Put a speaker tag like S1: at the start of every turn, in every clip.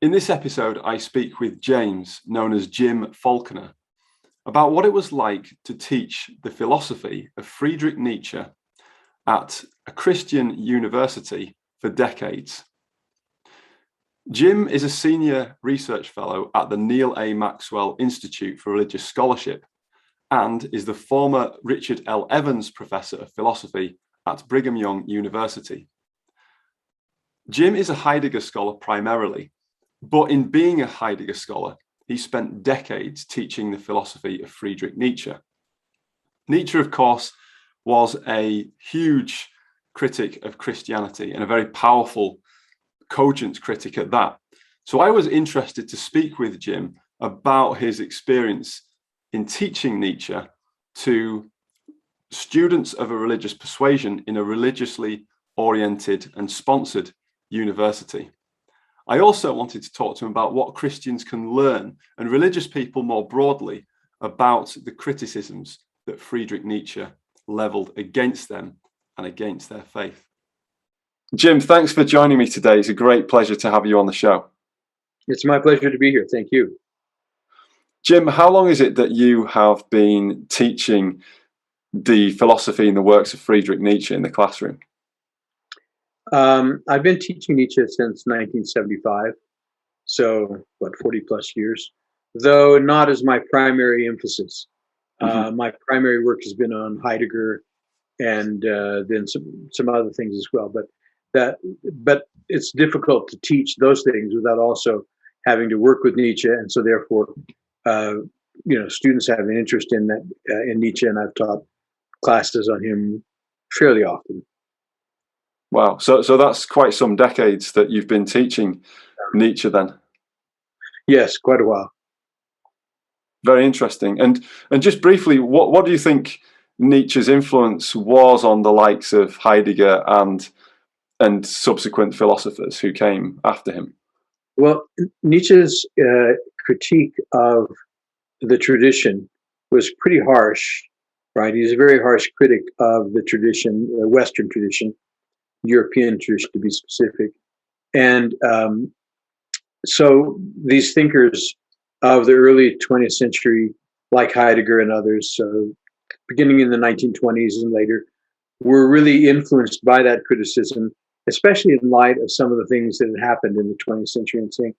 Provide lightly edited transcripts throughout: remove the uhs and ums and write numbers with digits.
S1: In this episode, I speak with James, known as Jim Faulconer, about what it was like to teach the philosophy of Friedrich Nietzsche at a Christian university for decades. Jim is a senior research fellow at the Neal A. Maxwell Institute for Religious Scholarship and is the former Richard L. Evans Professor of Philosophy at Brigham Young University. Jim is a Heidegger scholar primarily, but in being a Heidegger scholar, he spent decades teaching the philosophy of Friedrich Nietzsche. Nietzsche, of course, was a huge critic of Christianity and a very powerful, cogent critic at that. So I was interested to speak with Jim about his experience in teaching Nietzsche to students of a religious persuasion in a religiously oriented and sponsored university. I also wanted to talk to him about what Christians can learn and religious people more broadly about the criticisms that Friedrich Nietzsche leveled against them and against their faith. Jim, thanks for joining me today. It's a great pleasure to have you on the show.
S2: It's my pleasure to be here. Thank you.
S1: Jim, how long is it that you have been teaching the philosophy and the works of Friedrich Nietzsche in the classroom?
S2: I've been teaching Nietzsche since 1975, so 40 plus years, though not as my primary emphasis. My primary work has been on Heidegger and then some other things as well. But it's difficult to teach those things without also having to work with Nietzsche, and so therefore, students have an interest in that in Nietzsche, and I've taught classes on him fairly often.
S1: Wow, so that's quite some decades that you've been teaching Nietzsche then.
S2: Yes, quite a while.
S1: Very interesting. And just briefly, what do you think Nietzsche's influence was on the likes of Heidegger and subsequent philosophers who came after him?
S2: Well, Nietzsche's critique of the tradition was pretty harsh, right? He's a very harsh critic of the tradition, the Western tradition, European tradition to be specific. And so these thinkers of the early 20th century, like Heidegger and others, beginning in the 1920s and later, were really influenced by that criticism, especially in light of some of the things that had happened in the 20th century, and saying,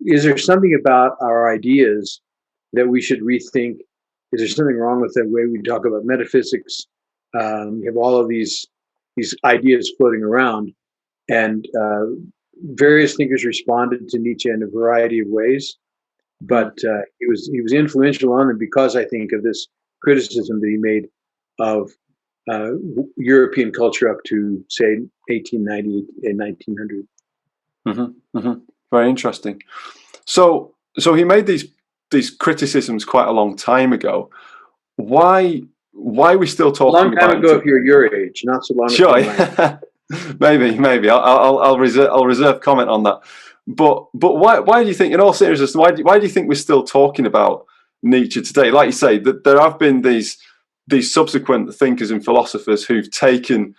S2: is there something about our ideas that we should rethink? Is there something wrong with the way we talk about metaphysics? You have all of these ideas floating around, and various thinkers responded to Nietzsche in a variety of ways, but he was influential on them because I think of this criticism that he made of European culture up to, say, 1890 and 1900.
S1: Very interesting. So he made these criticisms quite a long time ago. Why are we still talking?
S2: A long time ago, if you're your age, not so long.
S1: Sure, maybe. I'll reserve comment on that. But why do you think, in all seriousness, why do you think we're still talking about Nietzsche today? Like you say, that there have been these subsequent thinkers and philosophers who've taken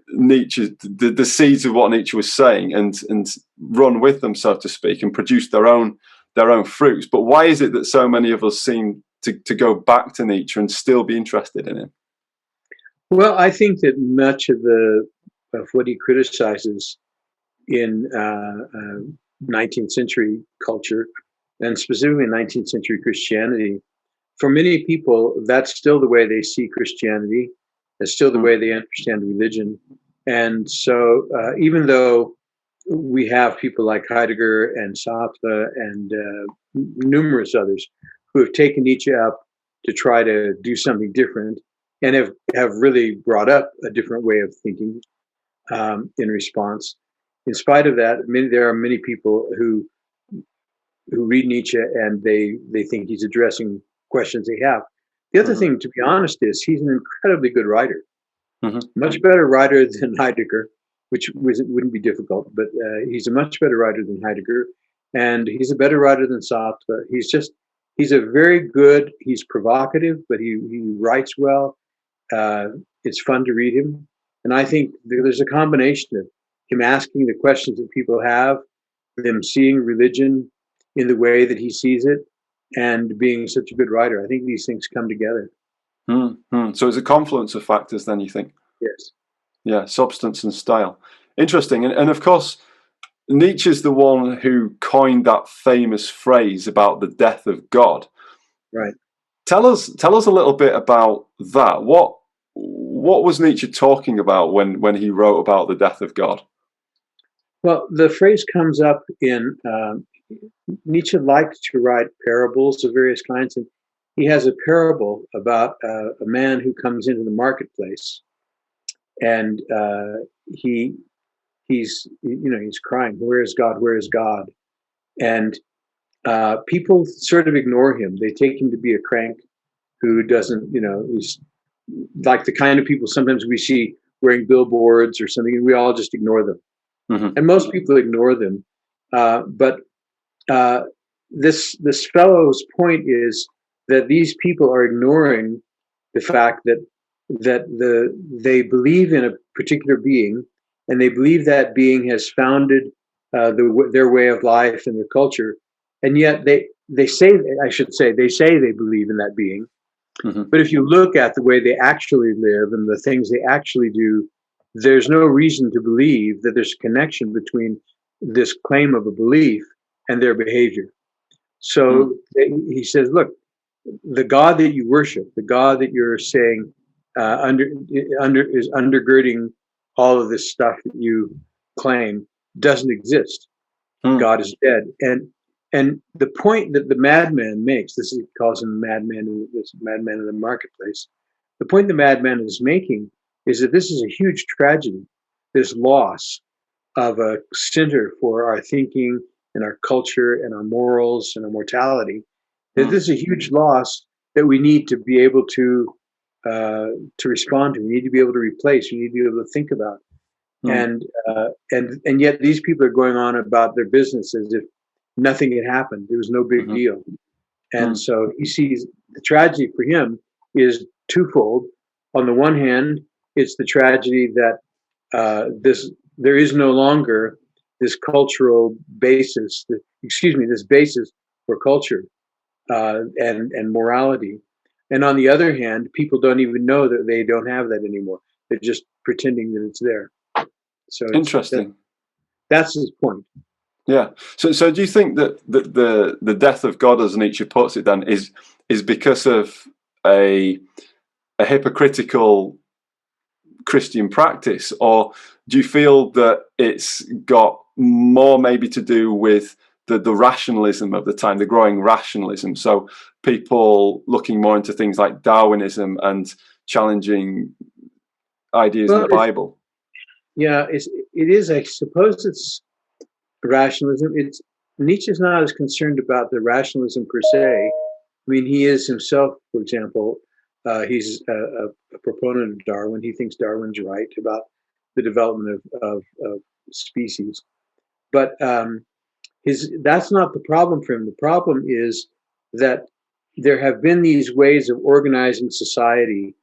S1: Nietzsche, the seeds of what Nietzsche was saying, and run with them, so to speak, and produced their own fruits. But why is it that so many of us seem to go back to Nietzsche and still be interested in him?
S2: Well, I think that much of what he criticizes in 19th century culture, and specifically 19th century Christianity, for many people, that's still the way they see Christianity. It's still the way they understand religion. And so even though we have people like Heidegger and Sartre and numerous others who have taken Nietzsche up to try to do something different and have really brought up a different way of thinking in response. In spite of that, there are many people who read Nietzsche and they think he's addressing questions they have. The other thing, to be honest, is he's an incredibly good writer, much better writer than Heidegger, which wouldn't be difficult, but he's a much better writer than Heidegger, and he's a better writer than Sartre. He's a very good, he's provocative, but he writes well. It's fun to read him. And I think there's a combination of him asking the questions that people have them seeing religion in the way that he sees it, and being such a good writer. I think these things come together.
S1: So it's a confluence of factors then, you think?
S2: Yes.
S1: Yeah, substance and style. Interesting. And of course, Nietzsche's the one who coined that famous phrase about the death of God.
S2: Right.
S1: Tell us a little bit about that. What was Nietzsche talking about when he wrote about the death of God?
S2: Well, the phrase comes up in Nietzsche liked to write parables of various kinds, and he has a parable about a man who comes into the marketplace, and he's crying, "Where is God? Where is God?" And people sort of ignore him. They take him to be a crank who doesn't, he's like the kind of people sometimes we see wearing billboards or something, and we all just ignore them.
S1: Mm-hmm.
S2: And most people ignore them. But this fellow's point is that these people are ignoring the fact that they believe in a particular being, and they believe that being has founded their way of life and their culture, and yet they say they believe in that being.
S1: Mm-hmm.
S2: But if you look at the way they actually live and the things they actually do, there's no reason to believe that there's a connection between this claim of a belief and their behavior. So he says, look, the God that you worship, the God that you're saying is undergirding all of this stuff that you claim, doesn't exist. God is dead. And the point that the madman makes, he calls him madman, this madman in the marketplace. The point the madman is making is that this is a huge tragedy, this loss of a center for our thinking and our culture and our morals and our mortality. That this is a huge loss that we need to be able to respond to. We need to be able to replace. We need to be able to think about. And yet these people are going on about their business as if nothing had happened. There was no big deal. And so he sees the tragedy for him is twofold. On the one hand, it's the tragedy that there is no longer this cultural basis, this basis for culture and morality. And on the other hand, people don't even know that they don't have that anymore. They're just pretending that it's there. So
S1: interesting.
S2: That's his point.
S1: Yeah. So do you think that the death of God, as Nietzsche puts it, then is because of a hypocritical Christian practice, or do you feel that it's got more maybe to do with the rationalism of the time, the growing rationalism? So people looking more into things like Darwinism and challenging ideas in the Bible.
S2: It is. I suppose it's rationalism. Nietzsche's not as concerned about the rationalism per se. I mean, he is himself, for example, he's a proponent of Darwin. He thinks Darwin's right about the development of species. But that's not the problem for him. The problem is that there have been these ways of organizing society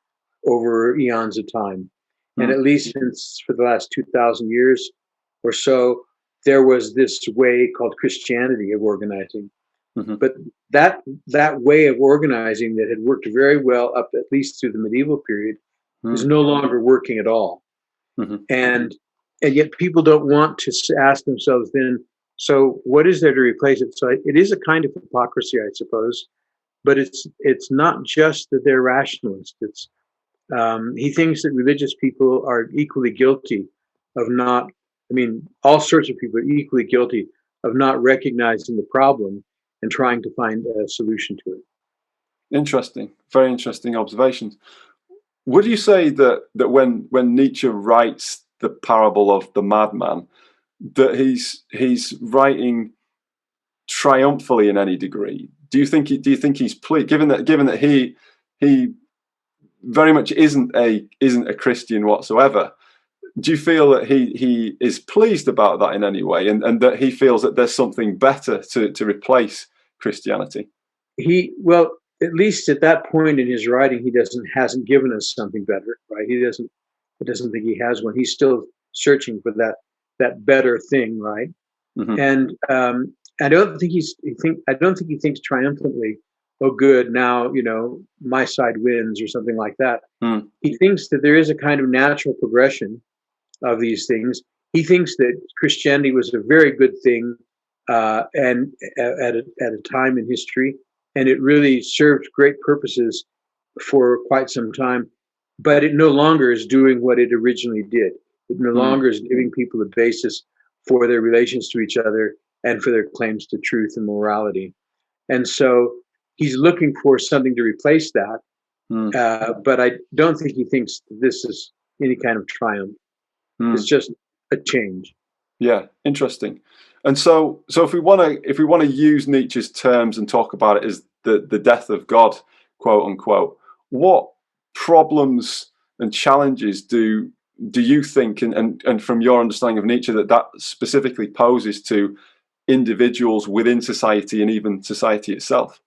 S2: over eons of time. And at least for the last 2,000 years or so, there was this way called Christianity of organizing. But that way of organizing that had worked very well up at least through the medieval period is no longer working at all. And yet people don't want to ask themselves then, so what is there to replace it? So it is a kind of hypocrisy, I suppose, but it's not just that they're rationalists. It's he thinks that religious people are equally guilty of not, all sorts of people are equally guilty of not recognizing the problem and trying to find a solution to it.
S1: Interesting. Very interesting observations. Would you say that when Nietzsche writes the parable of the madman, that he's writing triumphantly in any degree? Do you think he's pleased, given that he very much isn't a Christian whatsoever? Do you feel that he is pleased about that in any way, and that he feels that there's something better to replace Christianity?
S2: Well, at least at that point in his writing, he hasn't given us something better, right? He doesn't think he has one. He's still searching for that better thing, right?
S1: Hmm.
S2: And I don't think I don't think he thinks triumphantly, "Oh, good, now my side wins" or something like that.
S1: Mm.
S2: He thinks that there is a kind of natural progression of these things. He thinks that Christianity was a very good thing, and at a time in history, and it really served great purposes for quite some time. But it no longer is doing what it originally did. It no
S1: Mm.
S2: longer is giving people a basis for their relations to each other and for their claims to truth and morality. And so he's looking for something to replace that.
S1: Mm.
S2: But I don't think he thinks this is any kind of triumph. It's
S1: Mm.
S2: just a change.
S1: Yeah, interesting. And so if we want to use Nietzsche's terms and talk about it as the death of God, quote unquote, what problems and challenges do you think, and from your understanding of Nietzsche, that specifically poses to individuals within society and even society itself?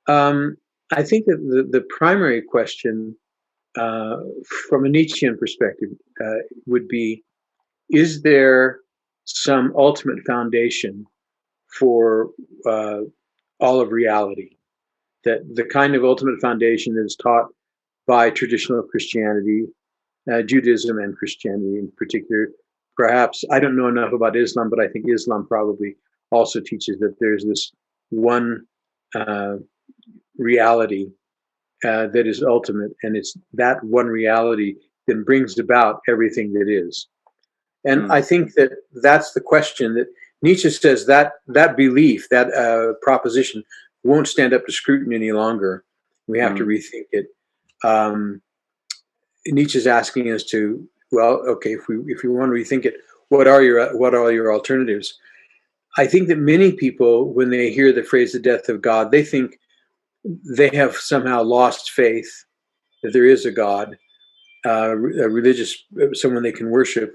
S2: I think that the primary question, uh, from a Nietzschean perspective, would be: is there some ultimate foundation for all of reality? That the kind of ultimate foundation that is taught by traditional Christianity, Judaism and Christianity in particular. Perhaps I don't know enough about Islam, but I think Islam probably also teaches that there's this one uh, reality that is ultimate, and it's that one reality that brings about everything that is. And
S1: Mm.
S2: I think that that's the question that Nietzsche says, that belief, that proposition, won't stand up to scrutiny any longer. We have to
S1: Mm.
S2: rethink it. Um, Nietzsche's asking us to, well, okay, if we want to rethink it, what are your alternatives? I think that many people, when they hear the phrase "the death of God," they think they have somehow lost faith that there is a God, a religious, someone they can worship,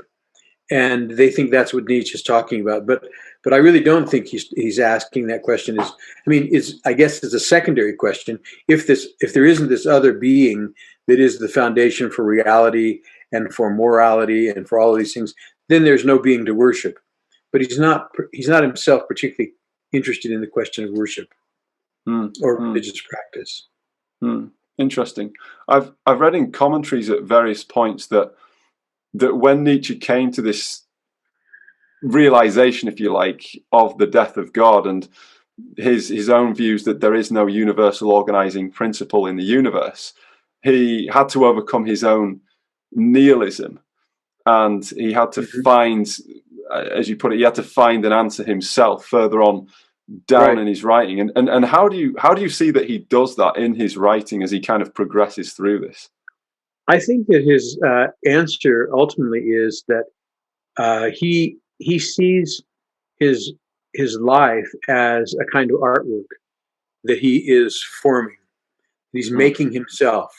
S2: and they think that's what Nietzsche is talking about. But I really don't think he's asking that question. I guess it's a secondary question. If there isn't this other being that is the foundation for reality and for morality and for all of these things, then there's no being to worship. But he's not himself particularly interested in the question of worship
S1: Mm.
S2: or
S1: Mm.
S2: religious practice.
S1: Mm. Interesting. I've read in commentaries at various points that when Nietzsche came to this realization, if you like, of the death of God and his own views that there is no universal organizing principle in the universe, he had to overcome his own nihilism, and he had to
S2: Mm-hmm.
S1: find, as you put it, he had to find an answer himself further on down
S2: Right.
S1: in his writing. And how do you see that he does that in his writing as he kind of progresses through this?
S2: I think that his answer ultimately is that he sees his life as a kind of artwork that he is forming. He's
S1: Mm.
S2: making himself,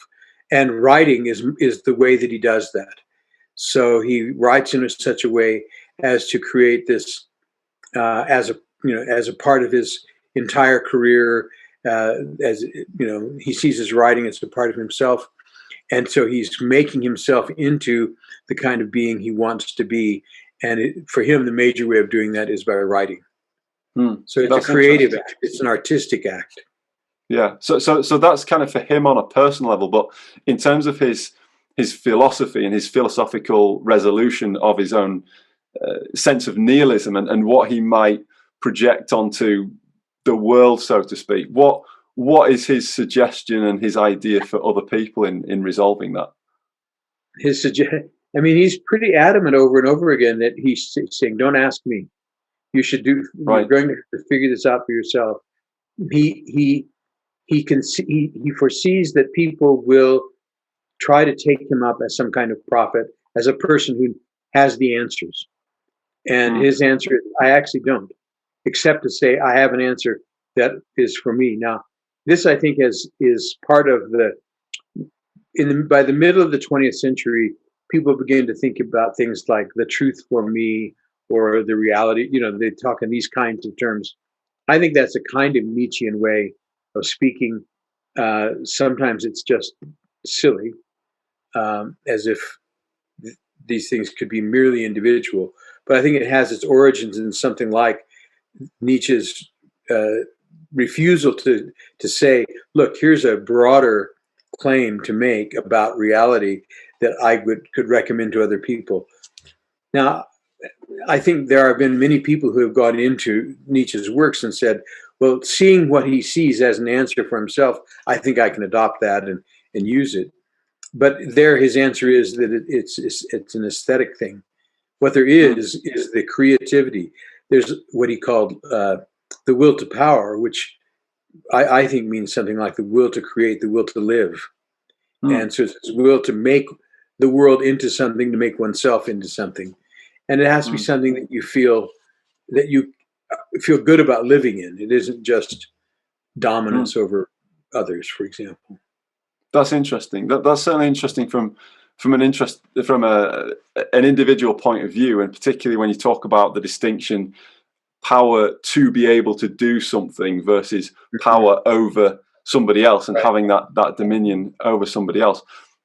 S2: and writing is the way that he does that. So he writes in such a way as to create this as a part of his entire career. As he sees his writing as a part of himself, and so he's making himself into the kind of being he wants to be. And for him, the major way of doing that is by writing.
S1: Mm.
S2: So it's a
S1: That's
S2: creative
S1: interesting.
S2: act. It's an artistic act.
S1: Yeah. So that's kind of for him on a personal level, but in terms of his philosophy and his philosophical resolution of his own sense of nihilism and what he might project onto the world, so to speak, what is his suggestion and his idea for other people in resolving that?
S2: He's pretty adamant over and over again that he's saying, "Don't ask me. You're
S1: Right.
S2: going to figure this out for yourself." He he foresees that people will try to take him up as some kind of prophet, as a person who has the answers. And
S1: Mm.
S2: his answer is, "I actually don't," except to say, "I have an answer that is for me." Now, this I think is part of by the middle of the 20th century, people begin to think about things like the truth for me or the reality. They talk in these kinds of terms. I think that's a kind of Nietzschean way of speaking. Sometimes it's just silly, as if these things could be merely individual. but I think it has its origins in something like Nietzsche's refusal to say, look, here's a broader claim to make about reality that I could recommend to other people. Now, I think there have been many people who have gone into Nietzsche's works and said, well, seeing what he sees as an answer for himself, I think I can adopt that and use it. But there, his answer is that it's an aesthetic thing. What there is the creativity. There's what he called the will to power, which I think means something like the will to create, the will to live. And so it's this will to make the world into something, to make oneself into something. And it has to be something that you feel good about living in. It isn't just dominance over others, for example.
S1: That's interesting. That's certainly interesting from an individual point of view, and particularly when you talk about the distinction, power to be able to do something versus power over somebody else and having that dominion over somebody else.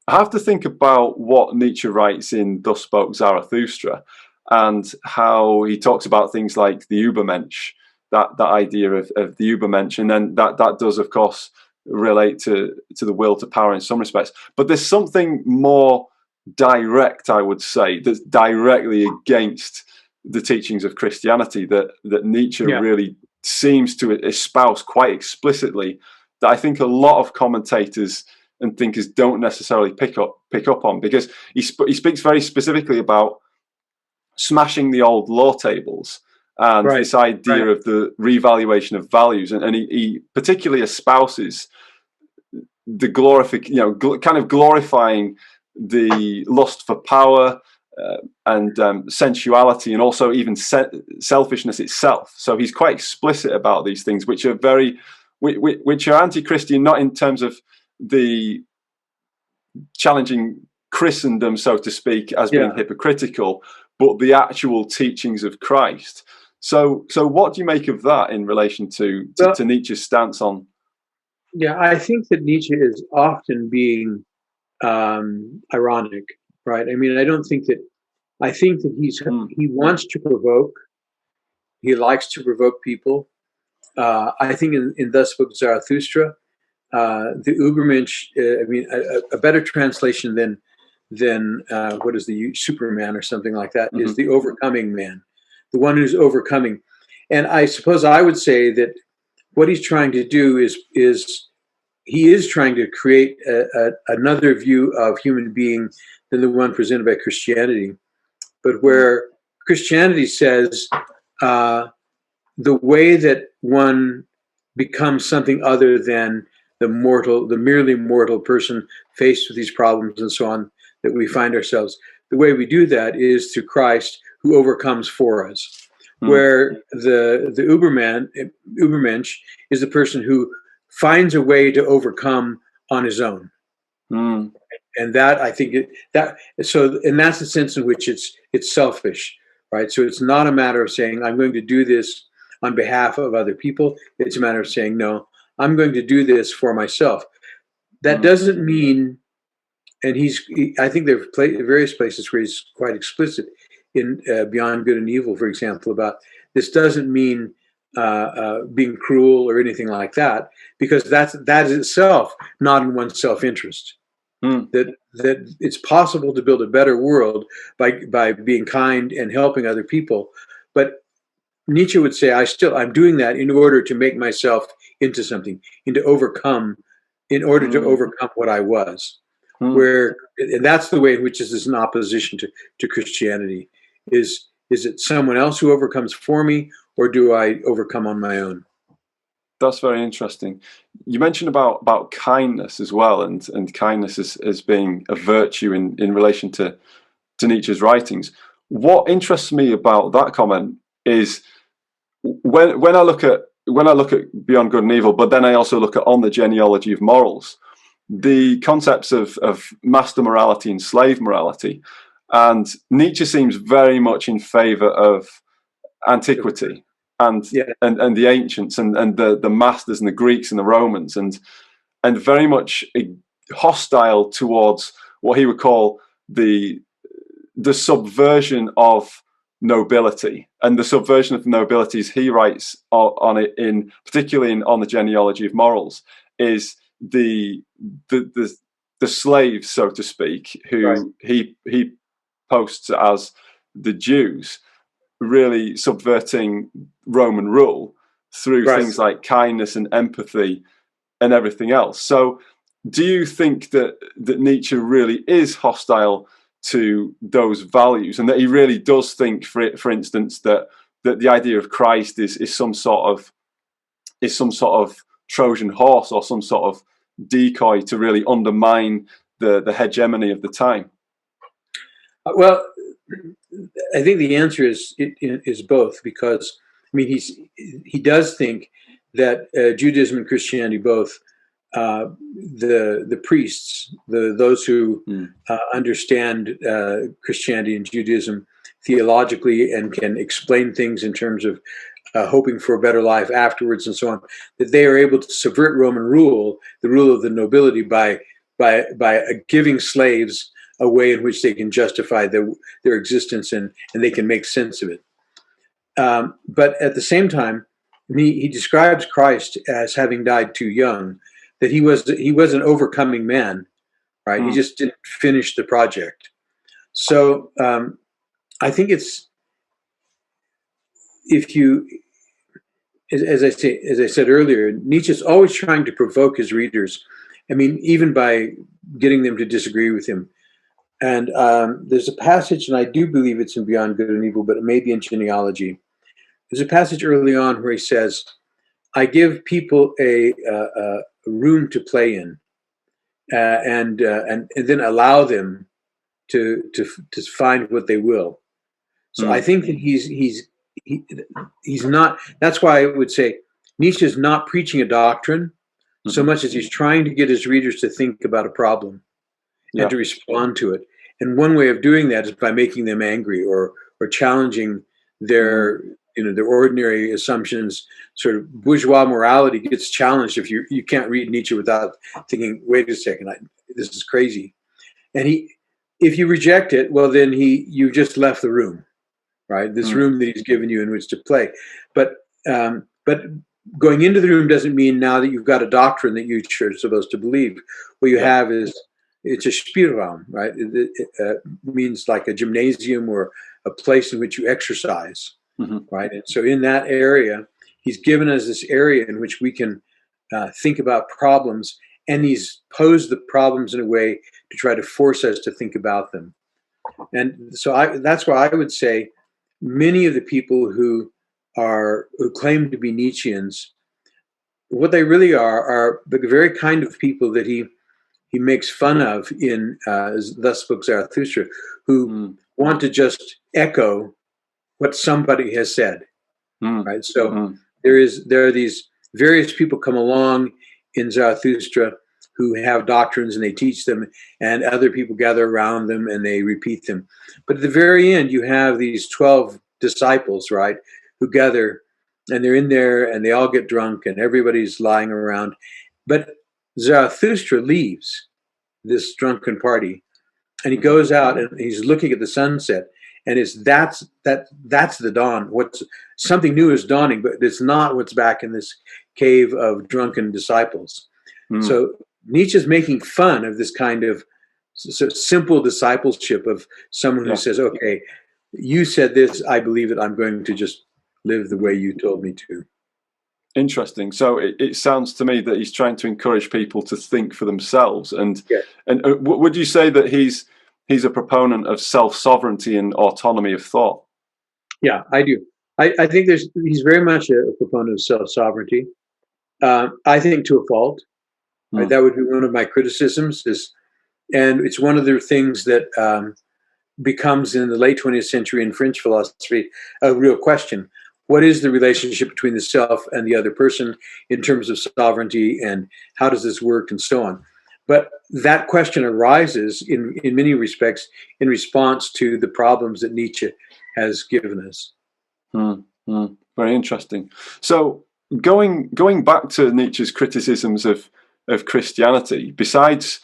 S1: I have to think about what Nietzsche writes in Thus Spoke Zarathustra, and how he talks about things like the Übermensch, that idea of the Übermensch, and then that does, of course, relate to the will to power in some respects. But there's something more direct, I would say, that's directly against the teachings of Christianity that Nietzsche really seems to espouse quite explicitly, that I think a lot of commentators and thinkers don't necessarily pick up on, because he speaks very specifically about smashing the old law tables and this idea of the revaluation of values, and he particularly espouses the kind of glorifying the lust for power and sensuality, and also even selfishness itself. So he's quite explicit about these things, which are anti-Christian, not in terms of the challenging Christendom, so to speak, as being hypocritical, but the actual teachings of Christ. So what do you make of that in relation to Nietzsche's stance on?
S2: Yeah, I think that Nietzsche is often being ironic, right? I mean, I think that he wants to provoke. He likes to provoke people. I think in Thus Spoke Zarathustra, the Übermensch, a better translation than what is the Superman or something like that, is the overcoming man, the one who's overcoming. And I suppose I would say that what he's trying to do is he is trying to create another view of human being than the one presented by Christianity, but where Christianity says the way that one becomes something other than the merely mortal person faced with these problems and so on that we find ourselves. The way we do that is through Christ, who overcomes for us. Where the Übermensch is the person who finds a way to overcome on his own. And that, I think, and that's the sense in which it's selfish, right? So it's not a matter of saying, I'm going to do this on behalf of other people. It's a matter of saying, no, I'm going to do this for myself. That doesn't mean, and I think there are various places where he's quite explicit in Beyond Good and Evil, for example, about this doesn't mean being cruel or anything like that, because that is itself not in one's self-interest. That it's possible to build a better world by being kind and helping other people, but Nietzsche would say, I'm doing that in order to make myself into something, in order to overcome what I was. And that's the way in which this is in opposition to Christianity. Is it someone else who overcomes for me, or do I overcome on my own?
S1: That's very interesting. You mentioned about kindness as well, and kindness as being a virtue in relation to Nietzsche's writings. What interests me about that comment is when I look at Beyond Good and Evil, but then I also look at On the Genealogy of Morals, the concepts of master morality and slave morality, and Nietzsche seems very much in favor of antiquity and the ancients and the masters and the Greeks and the Romans, and very much hostile towards what he would call the subversion of nobility, and the subversion of the nobilities he writes on it, in particularly on the genealogy of morals, is the slaves, so to speak, who he posts as the Jews, really subverting Roman rule through things like kindness and empathy and everything else. So do you think that Nietzsche really is hostile to those values, and that he really does think, for instance, that the idea of Christ is some sort of Trojan horse, or some sort of decoy to really undermine the hegemony of the time?
S2: Well, I think the answer is both, because I mean he does think that Judaism and Christianity both, the priests, those who understand Christianity and Judaism theologically and can explain things in terms of hoping for a better life afterwards and so on, that they are able to subvert Roman rule, the rule of the nobility, by giving slaves a way in which they can justify their existence, and they can make sense of it. But at the same time, he describes Christ as having died too young, that he was an overcoming man, right? He just didn't finish the project. So I think it's, if you, as I said earlier, Nietzsche's always trying to provoke his readers. I mean, even by getting them to disagree with him. And there's a passage, and I do believe it's in Beyond Good and Evil, but it may be in Genealogy. There's a passage early on where he says, I give people a room to play in, and then allow them to find what they will. So I think that he's not. That's why I would say Nietzsche is not preaching a doctrine so much as he's trying to get his readers to think about a problem and to respond to it. And one way of doing that is by making them angry, or challenging their their ordinary assumptions. Sort of bourgeois morality gets challenged if you can't read Nietzsche without thinking, wait a second, this is crazy. And if you reject it, well, then you just left the room, right? This room that he's given you in which to play. But going into the room doesn't mean now that you've got a doctrine that you're supposed to believe. What you have is, it's a Spielraum, right? It means like a gymnasium, or a place in which you exercise, right? And so in that area, he's given us this area in which we can think about problems, and he's posed the problems in a way to try to force us to think about them. And so that's why I would say many of the people who claim to be Nietzscheans, what they really are the very kind of people that he makes fun of in Thus Spoke Zarathustra, who want to just echo what somebody has said, right? So there are these various people come along in Zarathustra who have doctrines, and they teach them, and other people gather around them and they repeat them. But at the very end, you have these 12 disciples, right, who gather, and they're in there, and they all get drunk, and everybody's lying around. But Zarathustra leaves this drunken party, and he goes out, and he's looking at the sunset, and that's the dawn. Something new is dawning, but it's not what's back in this cave of drunken disciples. So Nietzsche's making fun of this kind of simple discipleship of someone who says, okay, you said this, I believe it, I'm going to just live the way you told me to.
S1: Interesting. So it sounds to me that he's trying to encourage people to think for themselves. And would you say that he's a proponent of self-sovereignty and autonomy of thought?
S2: Yeah, I do. I think he's very much a proponent of self-sovereignty. I think to a fault. Right? That would be one of my criticisms. And it's one of the things that becomes in the late 20th century in French philosophy a real question. What is the relationship between the self and the other person in terms of sovereignty, and how does this work, and so on? But that question arises in many respects in response to the problems that Nietzsche has given us.
S1: Very interesting. So going back to Nietzsche's criticisms of Christianity, besides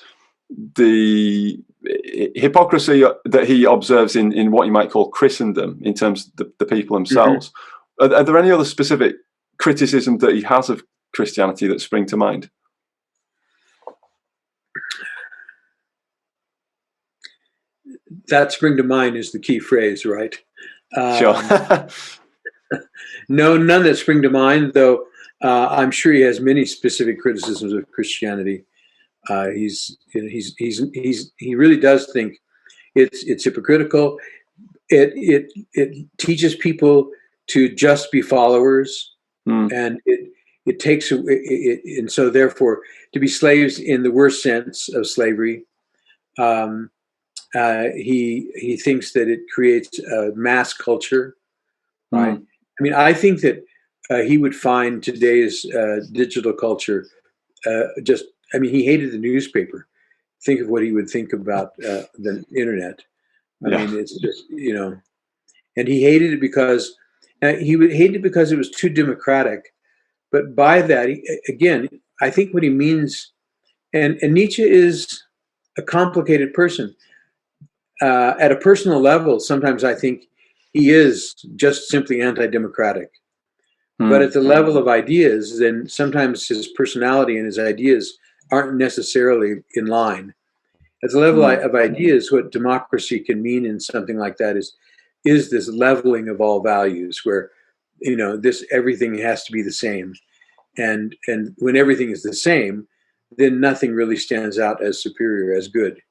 S1: the hypocrisy that he observes in what you might call Christendom, in terms of the people themselves. Are there any other specific criticism that he has of Christianity that spring to mind?
S2: That spring to mind is the key phrase, right?
S1: Sure.
S2: No, none that spring to mind, though. I'm sure he has many specific criticisms of Christianity. He really does think it's hypocritical. It teaches people to just be followers, and it takes and so therefore to be slaves in the worst sense of slavery. He thinks that it creates a mass culture, right? I mean, I think that he would find today's digital culture just. I mean, he hated the newspaper. Think of what he would think about the internet. I mean, it's just, and he hated it because he would hate it because it was too democratic. But by that, again, I think what he means, and Nietzsche is a complicated person. At a personal level, sometimes I think he is just simply anti-democratic. But at the level of ideas, then sometimes his personality and his ideas aren't necessarily in line. At the level of ideas, what democracy can mean in something like that is this leveling of all values, where this everything has to be the same, and when everything is the same, then nothing really stands out as superior, as good.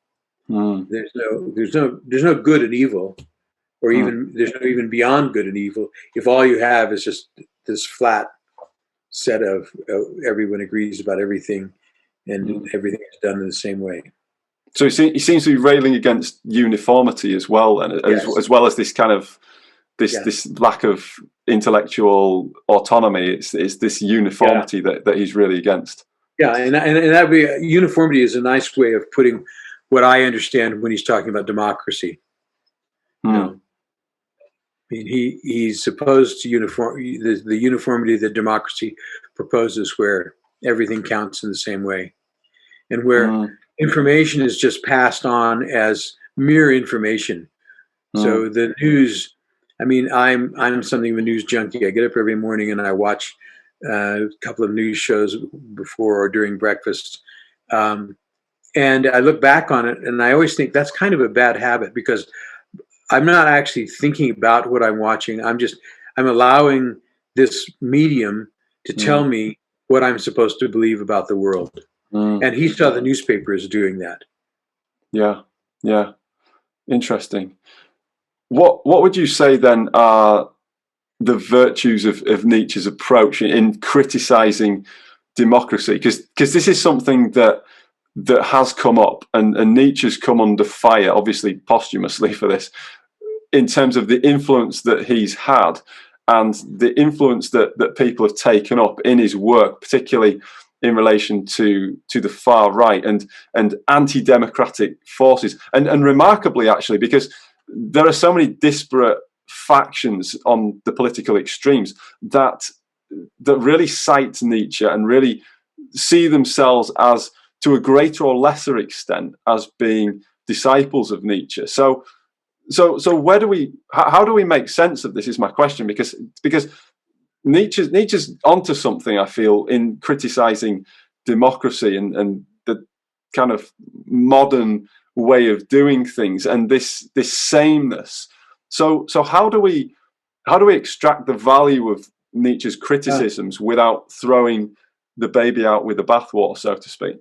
S2: There's no good and evil, or even there's no even beyond good and evil. If all you have is just this flat set of everyone agrees about everything, and everything is done in the same way.
S1: So he seems to be railing against uniformity as well, and as well as this kind of this lack of intellectual autonomy. It's this uniformity that he's really against. Yeah,
S2: and that be uniformity is a nice way of putting what I understand when he's talking about democracy. I mean, he's opposed to the uniformity that democracy proposes, where everything counts in the same way, and where information is just passed on as mere information. So the news, I mean, I'm something of a news junkie. I get up every morning and I watch a couple of news shows before or during breakfast. And I look back on it and I always think that's kind of a bad habit, because I'm not actually thinking about what I'm watching. I'm allowing this medium to tell me what I'm supposed to believe about the world. And he saw the newspaper as doing that.
S1: Yeah. Interesting. What would you say then are the virtues of Nietzsche's approach in criticizing democracy? Because this is something that has come up, and Nietzsche's come under fire, obviously posthumously, for this, in terms of the influence that he's had and the influence that people have taken up in his work, particularly in relation to the far right and anti-democratic forces. And remarkably, actually, because there are so many disparate factions on the political extremes that really cite Nietzsche and really see themselves as, to a greater or lesser extent, as being disciples of Nietzsche. So how do we make sense of this is my question, because Nietzsche's onto something, I feel, in criticizing democracy and the kind of modern way of doing things and this sameness. So how do we extract the value of Nietzsche's criticisms without throwing the baby out with the bathwater, so to speak?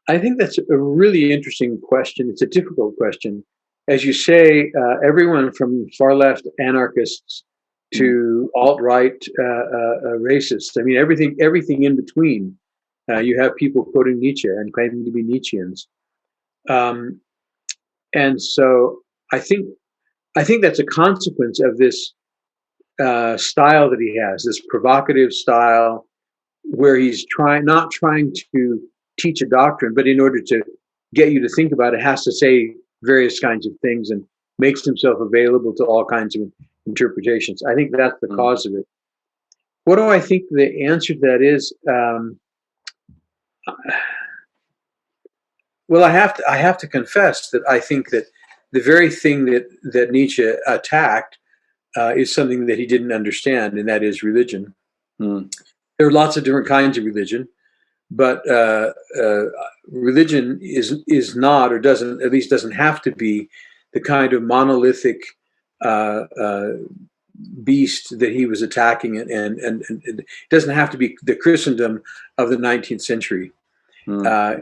S2: I think that's a really interesting question. It's a difficult question. As you say, everyone from far left anarchists to alt-right racists. I mean, everything in between. You have people quoting Nietzsche and claiming to be Nietzscheans. And so I think that's a consequence of this style that he has, this provocative style, where he's not trying to teach a doctrine, but in order to get you to think about it, has to say various kinds of things and makes himself available to all kinds of interpretations. I think that's the cause of it. What do I think the answer to that is? Well, I have to confess that I think that the very thing that Nietzsche attacked is something that he didn't understand, and that is religion.
S1: Mm.
S2: There are lots of different kinds of religion, but religion is not, or doesn't, at least doesn't have to be, the kind of monolithic uh, uh, beast that he was attacking, and it doesn't have to be the Christendom of the 19th century.
S1: Mm.
S2: I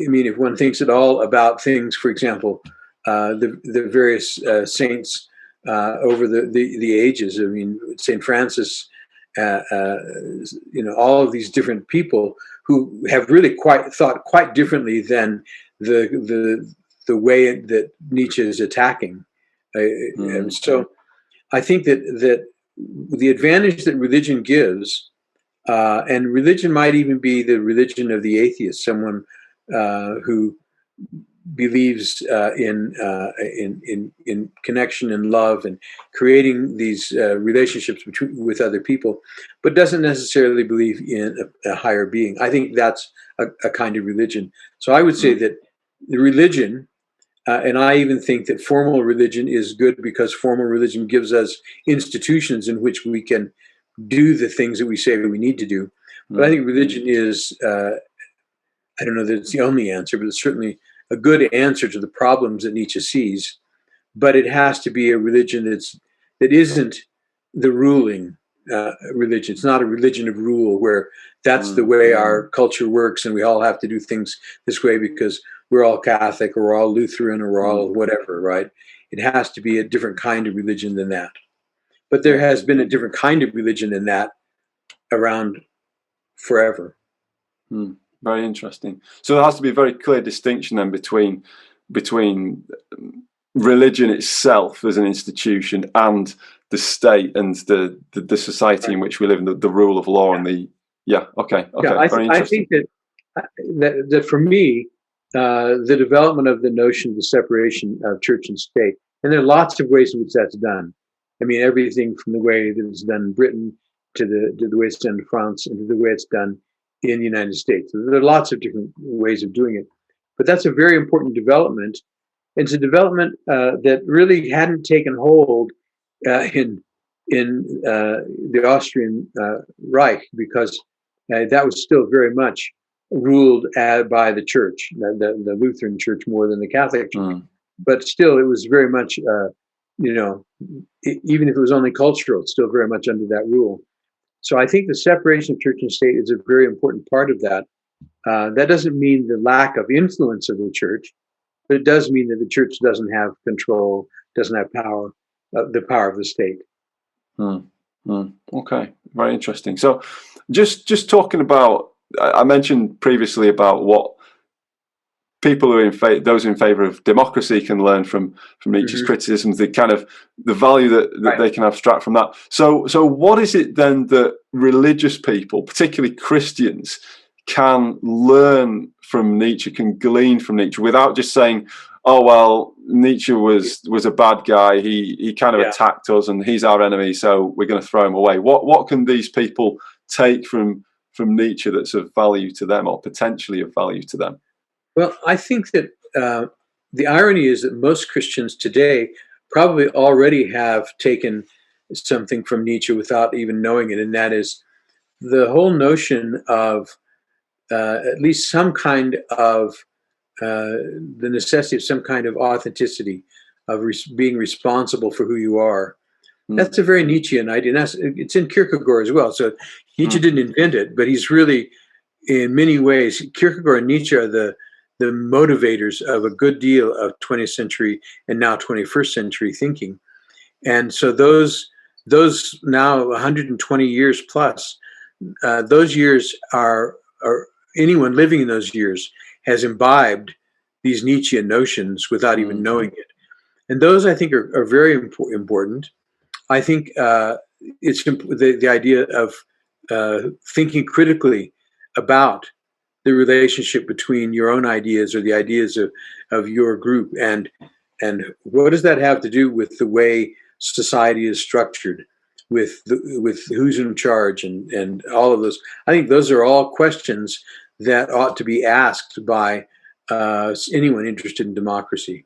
S2: mean, if one thinks at all about things, for example, the various saints over the ages. I mean, Saint Francis, all of these different people who have really thought quite differently than the way that Nietzsche is attacking. And so, I think that the advantage that religion gives, and religion might even be the religion of the atheist, someone who believes in connection and love and creating these relationships with other people, but doesn't necessarily believe in a higher being. I think that's a kind of religion. So I would say that the religion, and I even think that formal religion is good because formal religion gives us institutions in which we can do the things that we say that we need to do. But I think religion is, I don't know that it's the only answer, but it's certainly a good answer to the problems that Nietzsche sees. But it has to be a religion that isn't the ruling religion. It's not a religion of rule where that's the way our culture works and we all have to do things this way because we're all Catholic or we're all Lutheran or we're all whatever, right? It has to be a different kind of religion than that. But there has been a different kind of religion than that around forever.
S1: Very interesting. So there has to be a very clear distinction then between religion itself as an institution and the state and the society in which we live, and the rule of law and the okay.
S2: I think that for me, the development of the notion of the separation of church and state, and there are lots of ways in which that's done. I mean, everything from the way that it's done in Britain to the way it's done in France and to the way it's done in the United States. So there are lots of different ways of doing it, but that's a very important development. It's a development that really hadn't taken hold in the Austrian Reich, because that was still very much ruled by the church, the Lutheran Church more than the Catholic Church. But still, it was very much, even if it was only cultural, it's still very much under that rule. So I think the separation of church and state is a very important part of that. That doesn't mean the lack of influence of the church, but it does mean that the church doesn't have control, doesn't have power, the power of the state.
S1: Okay, very interesting. So just talking about, I mentioned previously about what people who are those in favor of democracy can learn from Nietzsche's criticisms, the kind of the value that they can abstract from that. So what is it then that religious people, particularly Christians, can learn from Nietzsche, can glean from Nietzsche, without just saying, oh well, Nietzsche was a bad guy, he kind of attacked us and he's our enemy, so we're going to throw him away? What can these people take from Nietzsche that's of value to them, or potentially of value to them?
S2: Well, I think that the irony is that most Christians today probably already have taken something from Nietzsche without even knowing it, and that is the whole notion of at least some kind of the necessity of some kind of authenticity, of being responsible for who you are. That's a very Nietzschean idea, and it's in Kierkegaard as well. So Nietzsche didn't invent it, but he's really, in many ways, Kierkegaard and Nietzsche are the motivators of a good deal of 20th century and now 21st century thinking. And so those now 120 years plus, those years are anyone living in those years has imbibed these Nietzschean notions without even knowing it. And those, I think, are very important. I think it's the idea of thinking critically about the relationship between your own ideas or the ideas of your group, and what does that have to do with the way society is structured, with who's in charge, and all of those. I think those are all questions that ought to be asked by anyone interested in democracy.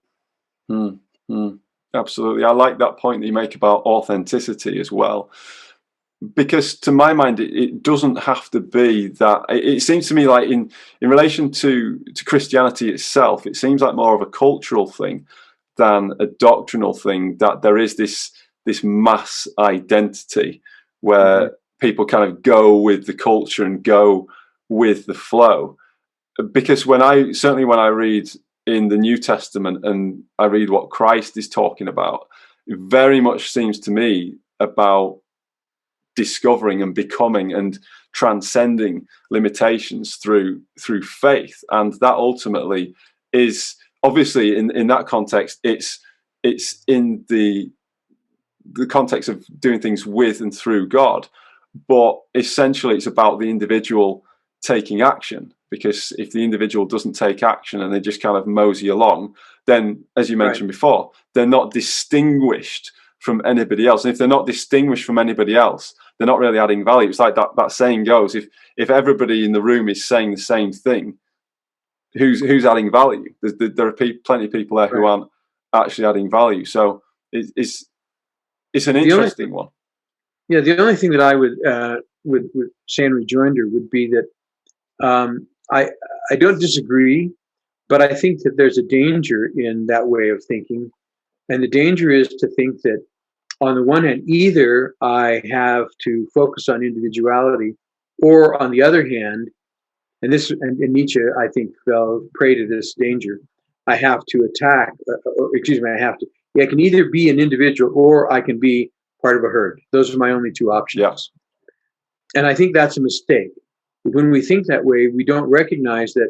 S1: Mm, mm, absolutely. I like that point that you make about authenticity as well, because to my mind, it doesn't have to be that. It seems to me like in relation to Christianity itself, it seems like more of a cultural thing than a doctrinal thing, that there is this mass identity where people kind of go with the culture and go with the flow. Because when I read in the New Testament and I read what Christ is talking about, it very much seems to me about discovering and becoming and transcending limitations through faith. And that ultimately is obviously in that context, it's in the context of doing things with and through God, but essentially it's about the individual taking action. Because if the individual doesn't take action and they just kind of mosey along, then, as you mentioned before, they're not distinguished from anybody else. And if they're not distinguished from anybody else, they're not really adding value. It's like that saying goes: if everybody in the room is saying the same thing, who's adding value? There are plenty of people there who aren't actually adding value. So it's an interesting one.
S2: Yeah, the only thing that I would say in rejoinder would be that I don't disagree, but I think that there's a danger in that way of thinking. And the danger is to think that, on the one hand, either I have to focus on individuality, or on the other hand, and Nietzsche, I think, fell prey to this danger, I have to attack, I can either be an individual or I can be part of a herd. Those are my only two options.
S1: Yes.
S2: And I think that's a mistake. When we think that way, we don't recognize that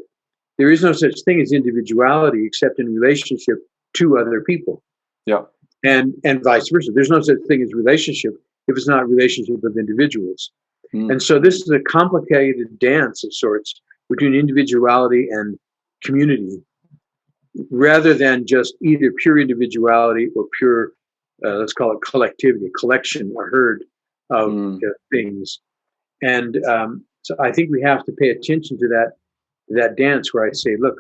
S2: there is no such thing as individuality except in relationship to other people.
S1: Yeah.
S2: And vice versa. There's no such thing as relationship if it's not a relationship with individuals. And so this is a complicated dance of sorts between individuality and community, rather than just either pure individuality or pure, let's call it collectivity, a collection, a herd of things. And so I think we have to pay attention to that dance where I say, look,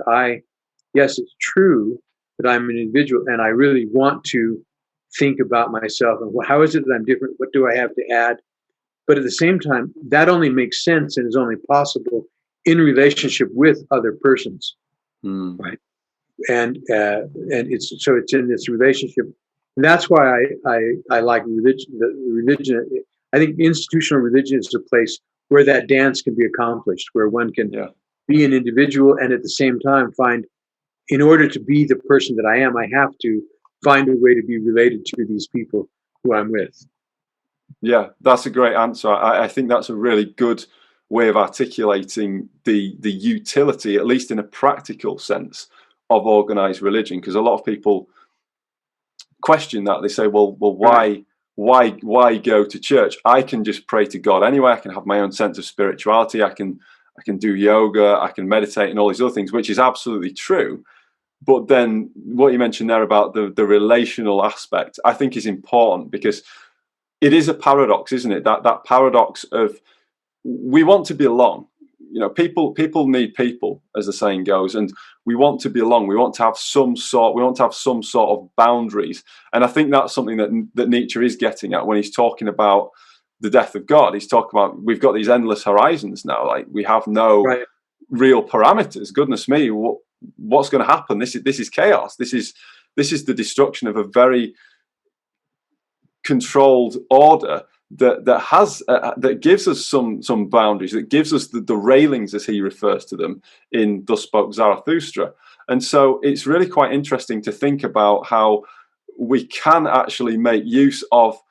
S2: yes, it's true that I'm an individual and I really want to think about myself and how is it that I'm different? What do I have to add? But at the same time, that only makes sense and is only possible in relationship with other persons, right? And it's in this relationship, and that's why I like religion. Religion, I think institutional religion is a place where that dance can be accomplished, where one can be an individual and at the same time find, in order to be the person that I am, I have to find a way to be related to these people who I'm with.
S1: Yeah, that's a great answer. I think that's a really good way of articulating the utility, at least in a practical sense, of organized religion. Because a lot of people question that. They say, well, why go to church? I can just pray to God anyway. I can have my own sense of spirituality. I can do yoga. I can meditate and all these other things, which is absolutely true. But then what you mentioned there about the relational aspect, I think is important, because it is a paradox, isn't it? That paradox of, we want to belong. You know, people need people, as the saying goes, and we want to belong. We want to have some sort of boundaries. And I think that's something that Nietzsche is getting at when he's talking about the death of God. He's talking about, we've got these endless horizons now. Like, we have no real parameters. Goodness me, what's going to happen? This is chaos. This is the destruction of a very controlled order that gives us some boundaries, that gives us the railings, as he refers to them in Thus Spoke Zarathustra. And so it's really quite interesting to think about how we can actually make use of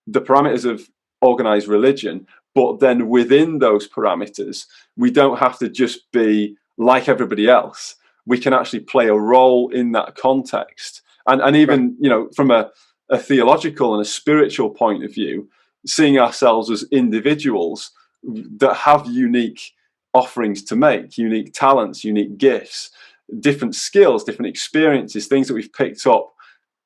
S1: the parameters of organized religion, but then within those parameters, we don't have to just be like everybody else. We can actually play a role in that context. And even, you know, from a theological and a spiritual point of view, seeing ourselves as individuals that have unique offerings to make, unique talents, unique gifts, different skills, different experiences, things that we've picked up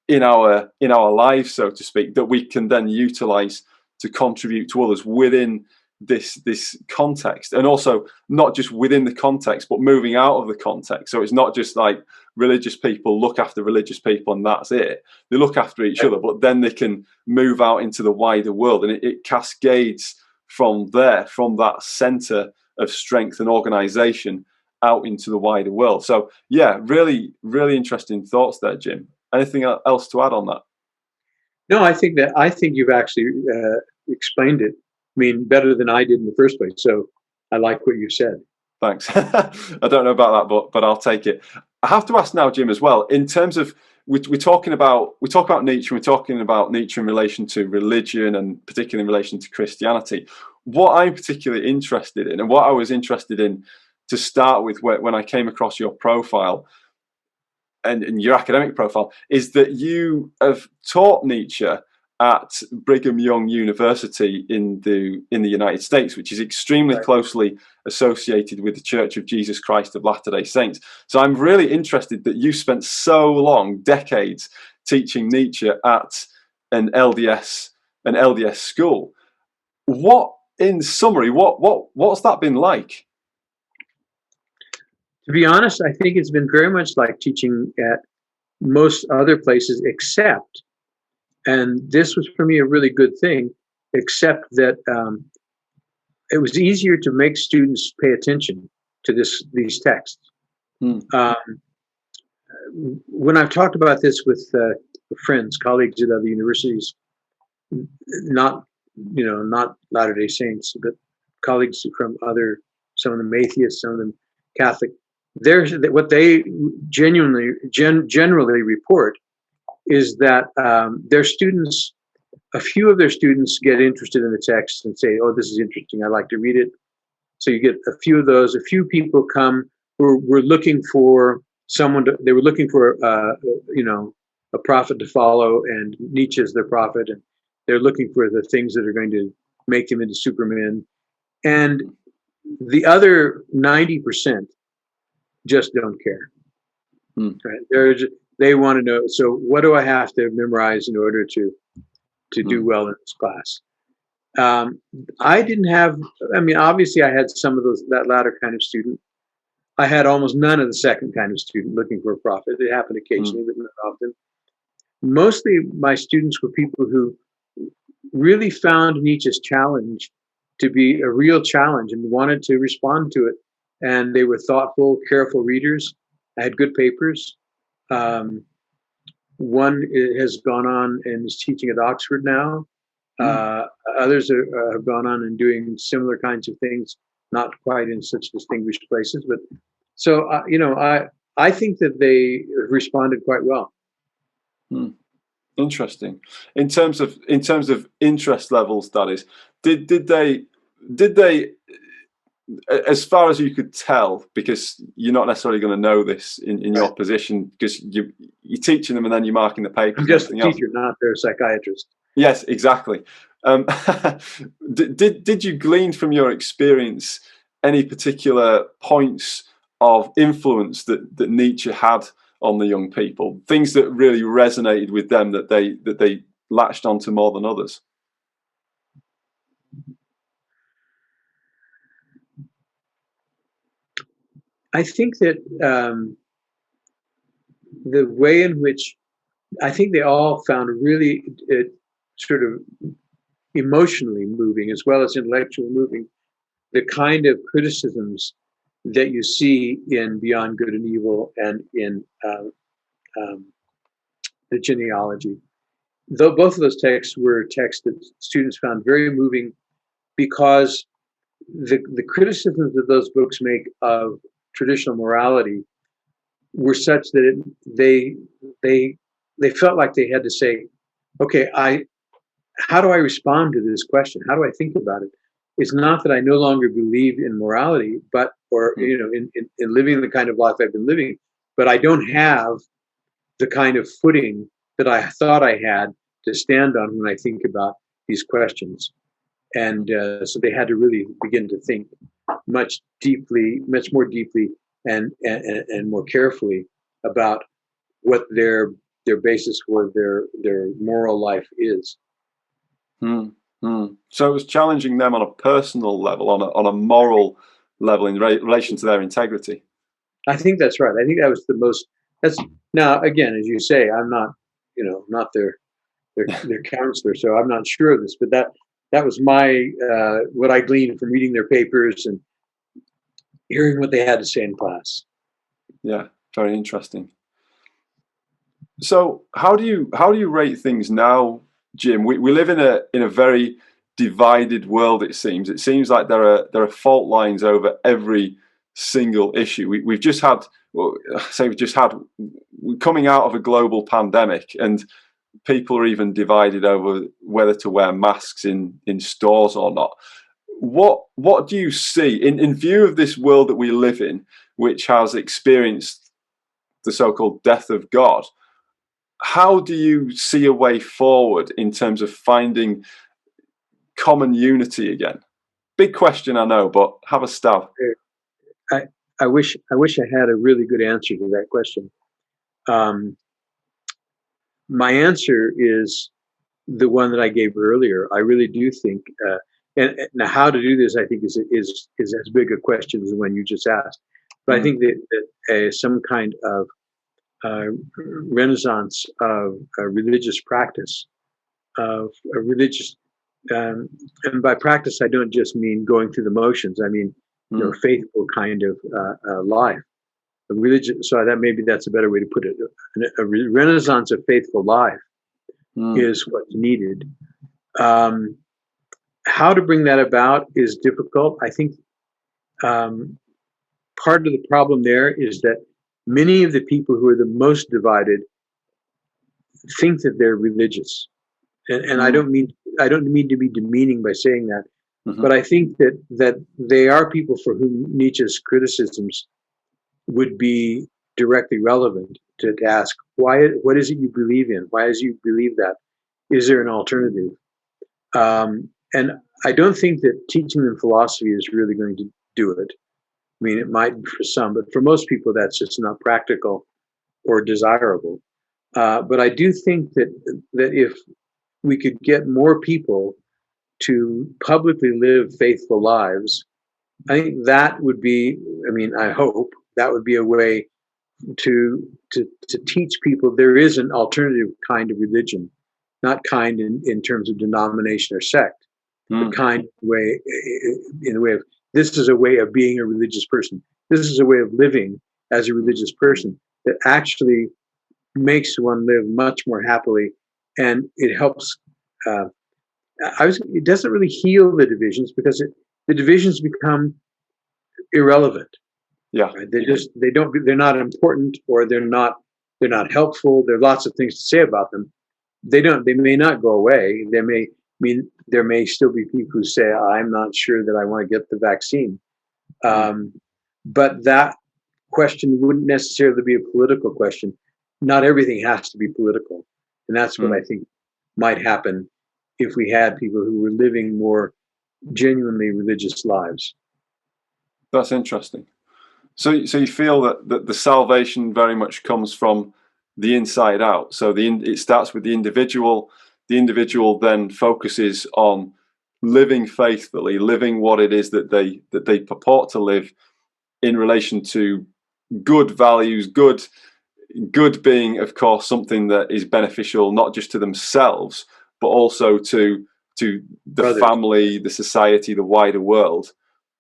S1: in our lives, so to speak, that we can then utilize to contribute to others within this context, and also not just within the context, but moving out of the context. So it's not just like religious people look after religious people and that's it. They look after each other, but then they can move out into the wider world, and it cascades from there, from that center of strength and organization, out into the wider world. So yeah, really, really interesting thoughts there, Jim. Anything else to add on that?
S2: No, I think you've actually explained it. I mean, better than I did in the first place. So I like what you said.
S1: Thanks. I don't know about that, but I'll take it. I have to ask now, Jim, as well, in terms of we talk about Nietzsche. We're talking about Nietzsche in relation to religion, and particularly in relation to Christianity. What I'm particularly interested in, and what I was interested in to start with when I came across your profile and your academic profile, is that you have taught Nietzsche at Brigham Young University in the United States, which is extremely closely associated with the Church of Jesus Christ of Latter-day Saints. So I'm really interested that you spent so long, decades, teaching Nietzsche at an LDS school. What, in summary, what's that been like?
S2: To be honest, I think it's been very much like teaching at most other places, except, and this was for me a really good thing, except that it was easier to make students pay attention to these texts. When I've talked about this with friends, colleagues at other universities, not Latter-day Saints, but colleagues from some of them atheists, some of them Catholic, what they generally report is that their students, a few of their students get interested in the text and say, "Oh, this is interesting. I'd like to read it." So you get a few of those. A few people come who were looking for they were looking for a prophet to follow, and Nietzsche is their prophet, and they're looking for the things that are going to make them into Superman. And the other 90% just don't care. Right? They want to know, so what do I have to memorize in order to do well in this class? I didn't have, obviously I had some of that latter kind of student. I had almost none of the second kind of student looking for a prophet. It happened occasionally, but not often. Mostly my students were people who really found Nietzsche's challenge to be a real challenge and wanted to respond to it. And they were thoughtful, careful readers. I had good papers. One has gone on and is teaching at Oxford now. Others have gone on and doing similar kinds of things, not quite in such distinguished places. But so, I think that they responded quite well.
S1: Interesting. In terms of interest levels, that is, did they, as far as you could tell, because you're not necessarily going to know this in your position, because you're teaching them and then you're marking the papers.
S2: I'm just a teacher, not their psychiatrist.
S1: Yes, exactly. Did you glean from your experience any particular points of influence that Nietzsche had on the young people, things that really resonated with them, that they latched onto more than others?
S2: I think that the way in which I think they all found really sort of emotionally moving as well as intellectually moving the kind of criticisms that you see in Beyond Good and Evil and in the genealogy. Though both of those texts were texts that students found very moving, because the criticisms that those books make of traditional morality were such that they felt like they had to say, okay, how do I respond to this question? How do I think about it? It's not that I no longer believe in morality, in living the kind of life I've been living, but I don't have the kind of footing that I thought I had to stand on when I think about these questions. And so they had to really begin to think much more deeply and more carefully about what their basis for their moral life is.
S1: So it was challenging them on a personal level, on a moral level in relation to their integrity.
S2: I think that's right. I think that was the most. That's now again, as you say, I'm not, not their counselor, so I'm not sure of this, but that was my what I gleaned from reading their papers and hearing what they had to say in class.
S1: Yeah, very interesting. So how do you rate things now, Jim? We live in a very divided world. It seems like there are fault lines over every single issue. We've just had, we're coming out of a global pandemic, and people are even divided over whether to wear masks in stores or not. What do you see in view of this world that we live in, which has experienced the so-called death of God? How do you see a way forward in terms of finding common unity again? Big question, I know, but have a stab.
S2: I wish I had a really good answer to that question. My answer is the one that I gave earlier. I really do think, and now how to do this, I think is as big a question as the one you just asked. But I think that some kind of renaissance of religious practice, of a religious, and by practice I don't just mean going through the motions. I mean, faithful kind of life. A religion. So that's a better way to put it. A renaissance of faithful life is what's needed. How to bring that about is difficult. I think part of the problem there is that many of the people who are the most divided think that they're religious, and I don't mean to be demeaning by saying that, but I think that they are people for whom Nietzsche's criticisms would be directly relevant, to ask what is it you believe in? Why is it you believe that? Is there an alternative? And I don't think that teaching them philosophy is really going to do it. I mean, it might be for some, but for most people, that's just not practical or desirable. But I do think that if we could get more people to publicly live faithful lives, I think that would be, I hope that would be a way to teach people there is an alternative kind of religion, not kind in terms of denomination or sect, but kind way in the way of, this is a way of being a religious person. This is a way of living as a religious person that actually makes one live much more happily, and it helps. It doesn't really heal the divisions, because the divisions become irrelevant.
S1: Yeah,
S2: right? They're not important, or they're not helpful. There are lots of things to say about them. They may not go away. There may still be people who say, I'm not sure that I want to get the vaccine. But that question wouldn't necessarily be a political question. Not everything has to be political. And that's what I think might happen if we had people who were living more genuinely religious lives.
S1: That's interesting. So you feel that the salvation very much comes from the inside out. So it starts with the individual. The individual then focuses on living faithfully, living what it is that they purport to live in relation to good values, good being, of course, something that is beneficial not just to themselves, but also to the family, the society, the wider world.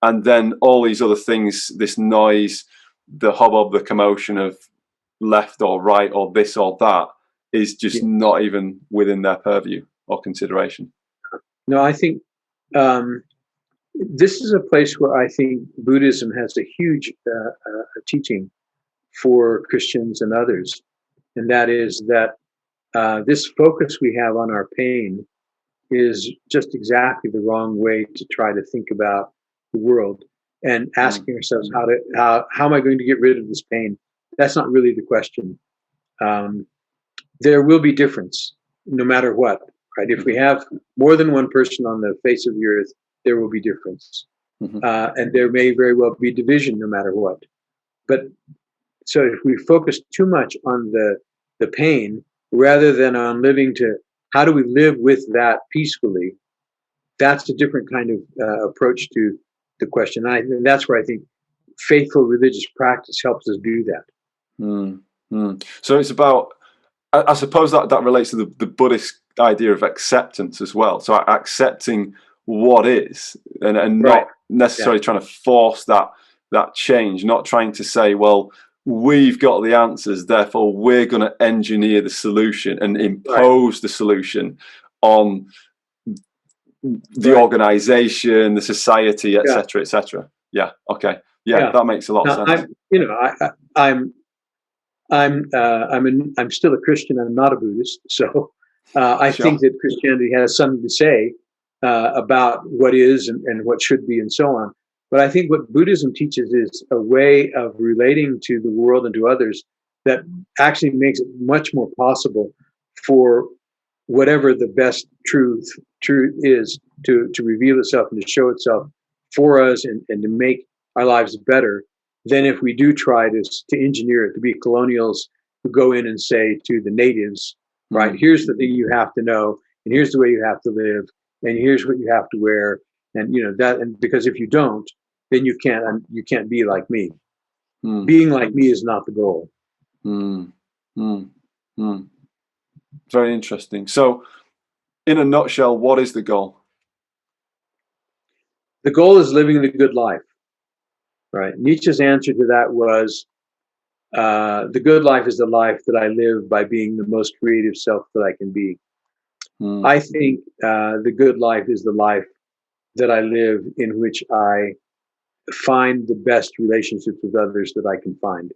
S1: And then all these other things, this noise, the hubbub, the commotion of left or right or this or that, is just not even within their purview or consideration.
S2: No, I think this is a place where I think Buddhism has a huge teaching for Christians and others. And that is that this focus we have on our pain is just exactly the wrong way to try to think about the world, and asking ourselves how am I going to get rid of this pain? That's not really the question. There will be difference no matter what, right? If we have more than one person on the face of the earth, there will be difference. And there may very well be division no matter what. But so if we focus too much on the pain rather than on living to how do we live with that peacefully, that's a different kind of approach to the question. And that's where I think faithful religious practice helps us do that.
S1: So it's about, I suppose that relates to the Buddhist idea of acceptance as well. So accepting what is, and not necessarily trying to force that change, not trying to say, well, we've got the answers, therefore we're going to engineer the solution and impose the solution on the organization, the society, etc., etc. Yeah. Okay. Yeah, that makes a lot of sense.
S2: I'm still a Christian. I'm not a Buddhist, so I think that Christianity has something to say about what is and what should be and so on. But I think what Buddhism teaches is a way of relating to the world and to others that actually makes it much more possible for whatever the best truth is to reveal itself and to show itself for us and to make our lives better than if we do try to engineer it, to be colonials who go in and say to the natives, right, here's the thing you have to know, and here's the way you have to live, and here's what you have to wear, and that, and because if you don't, then you can't be like me. Being like me is not the goal.
S1: Very interesting. So, in a nutshell, what is the goal?
S2: The goal is living the good life. Right. Nietzsche's answer to that was, the good life is the life that I live by being the most creative self that I can be. I think the good life is the life that I live in which I find the best relationships with others that I can find.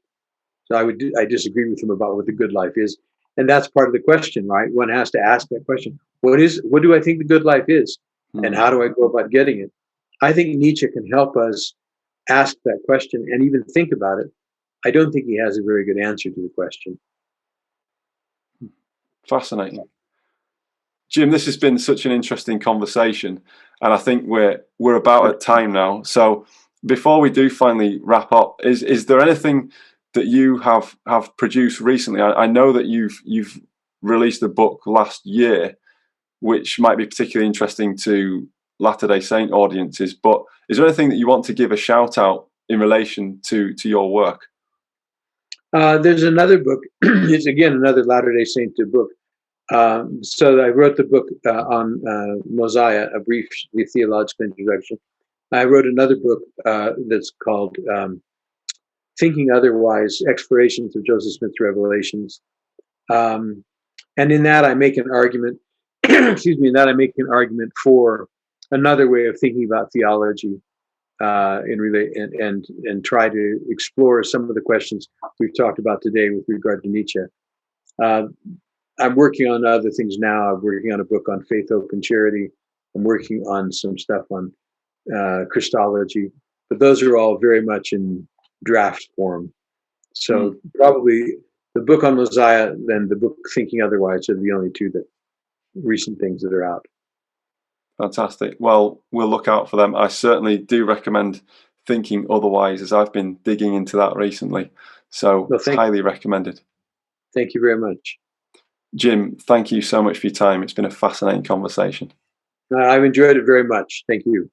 S2: So I disagree with him about what the good life is. And that's part of the question, right? One has to ask that question. What do I think the good life is? And how do I go about getting it? I think Nietzsche can help us ask that question and even think about it. I don't think he has a very good answer to the question.
S1: Fascinating. Jim, this has been such an interesting conversation, and I think we're about at time now. So before we do finally wrap up, is there anything that you have produced recently? I know that you've released a book last year, which might be particularly interesting to Latter-day Saint audiences, but is there anything that you want to give a shout out in relation to your work?
S2: There's another book. It's again another Latter-day Saint book. So I wrote the book on Mosiah, a brief theological introduction. I wrote another book that's called Thinking Otherwise: Explorations of Joseph Smith's Revelations. And in that I make an argument. Excuse me. In that I make an argument for another way of thinking about theology, and try to explore some of the questions we've talked about today with regard to Nietzsche. I'm working on other things now. I'm working on a book on faith, hope, and charity. I'm working on some stuff on Christology, but those are all very much in draft form. So probably the book on Mosiah, then the book Thinking Otherwise are the only two recent things that are out.
S1: Fantastic. Well, we'll look out for them. I certainly do recommend Thinking Otherwise, as I've been digging into that recently. So highly recommended.
S2: Thank you very much.
S1: Jim, thank you so much for your time. It's been a fascinating conversation.
S2: I've enjoyed it very much. Thank you.